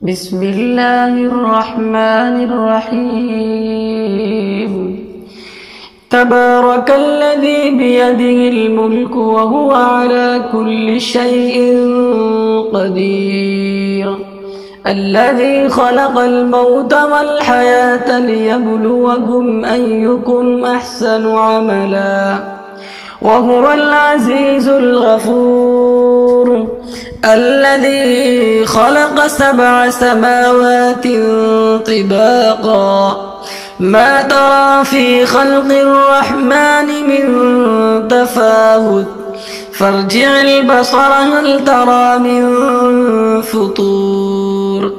بسم الله الرحمن الرحيم. تبارك الذي بيده الملك وهو على كل شيء قدير، الذي خلق الموت والحياة ليبلوكم أيكم أحسن عملا، وهو العزيز الغفور، الذي خلق 7 سماوات طباقا، ما ترى في خلق الرحمن من تفاوت، فارجع البصر هل ترى من فطور،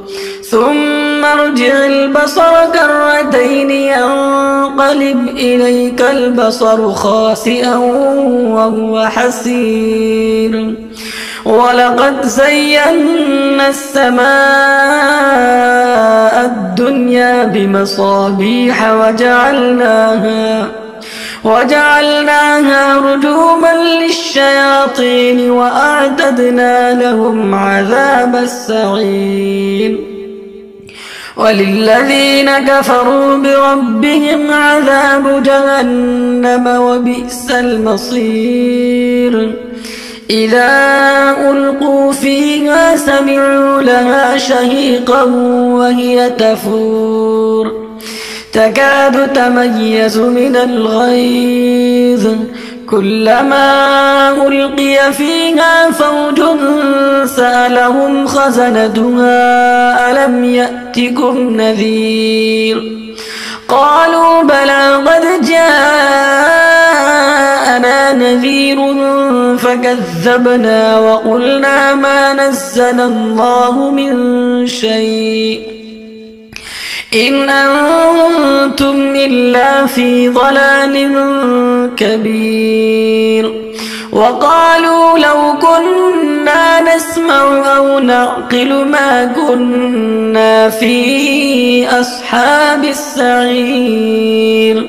ثم ارجع البصر كرتين ينقلب إليك البصر خاسئا وهو حسير، ولقد زينا السماء الدنيا بمصابيح وجعلناها رجوما للشياطين وأعتدنا لهم عذاب السعير، وللذين كفروا بربهم عذاب جهنم وبئس المصير. إذا ألقوا فيها سمعوا لها شهيقا وهي تفور، تكاد تميز من الغيظ، كلما ألقي فيها فوج سألهم خزنتها ألم يأتكم نذير، قالوا بلى قد جاءنا نذير فكذبنا وقلنا ما نزل الله من شيء إن أنتم إلا في ضلال كبير، وقالوا لو كنا نسمع أو نعقل ما كنا في أصحاب السعير،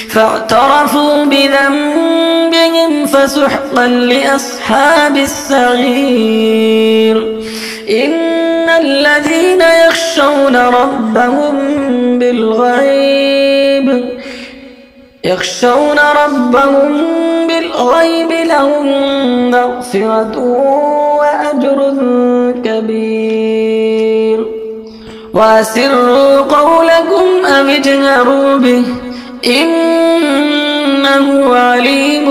فاعترفوا بذنبهم فسحقا لأصحاب السعير. إن الذين يخشون ربهم بالغيب لهم مغفرة وأجر كبير، وأسروا قولكم أو اجهروا به إنه عليم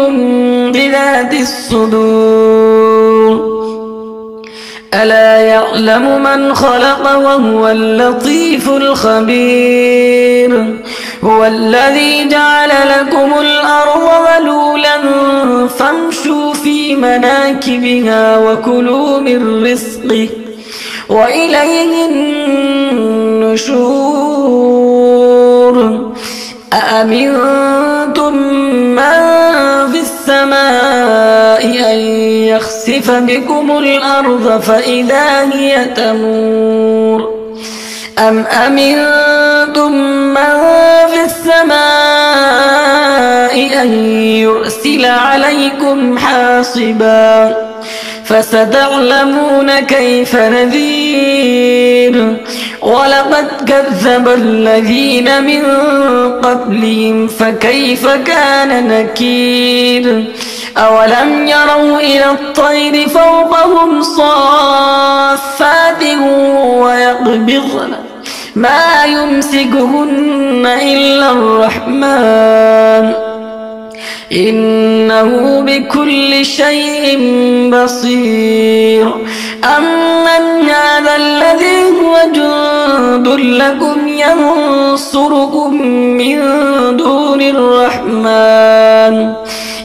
بذات الصدور، ألا يعلم من خلق وهو اللطيف الخبير، هو الذي جعل لكم الأرض ذلولا فامشوا في مناكبها وكلوا من رزقه وإليه النشور. أأمنتم من في السماء أن يخسف بكم الأرض فإذا هي تمور، أم أمنتم من في السماء أن يرسل عليكم حاصبا، فستعلمون كيف نذير. ولقد كذب الذين من قبلهم فكيف كان نكير، أولم يروا إلى الطير فوقهم صافات ويقبضن ما يمسكهن إلا الرحمن إنه بكل شيء بصير. أمن هذا الذي هو جند لكم ينصركم من دون الرحمن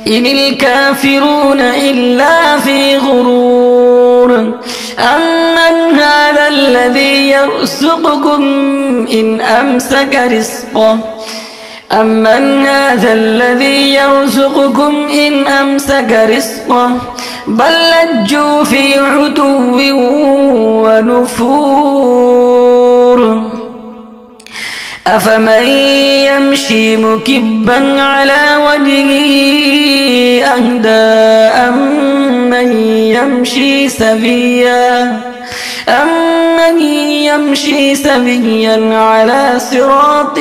إن الكافرون إلا في غرور. أمن هذا الذي يرزقكم إن أمسك رزقه بل لجوا في عتو ونفور. أفمن يمشي مكبا على وجهه أهدى أمن يمشي سويا أمن يمشي سويا على صراط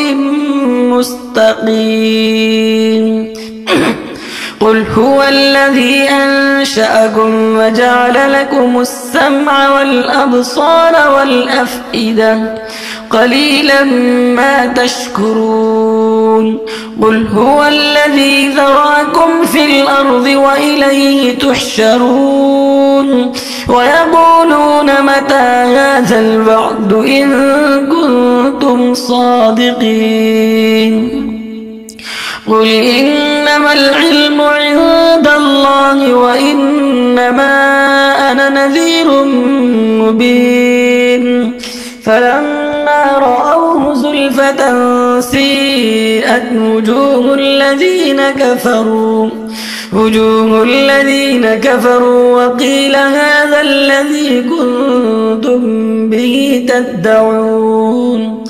مستقيم. قل هو الذي أنشأكم وجعل لكم السمع والأبصار والأفئدة قليلا ما تشكرون. قل هو الذي ذراكم في الأرض وإليه تحشرون. ويقولون متى هذا الوعد إن كنتم صادقين. قل إنما العلم عند الله وإنما أنا نذير مبين. فلما رأوه زلفة سيئت وجوه الذين كفروا وقيل هذا الذي كنتم به تدعون.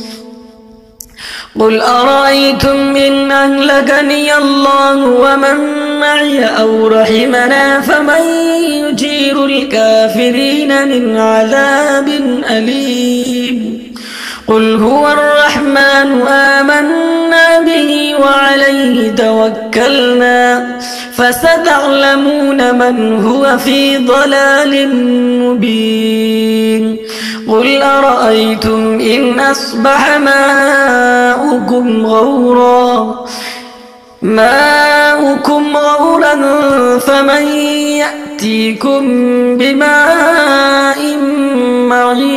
قل أرأيتم إن أهلكني الله ومن معي أو رحمنا فمن يجير الكافرين من عذاب أليم. قل هو الرحمن آمنا به وعليه توكلنا فستعلمون من هو في ضلال مبين. قل أرأيتم إن أصبح ماؤكم غورا فمن يأتيكم بماء معين.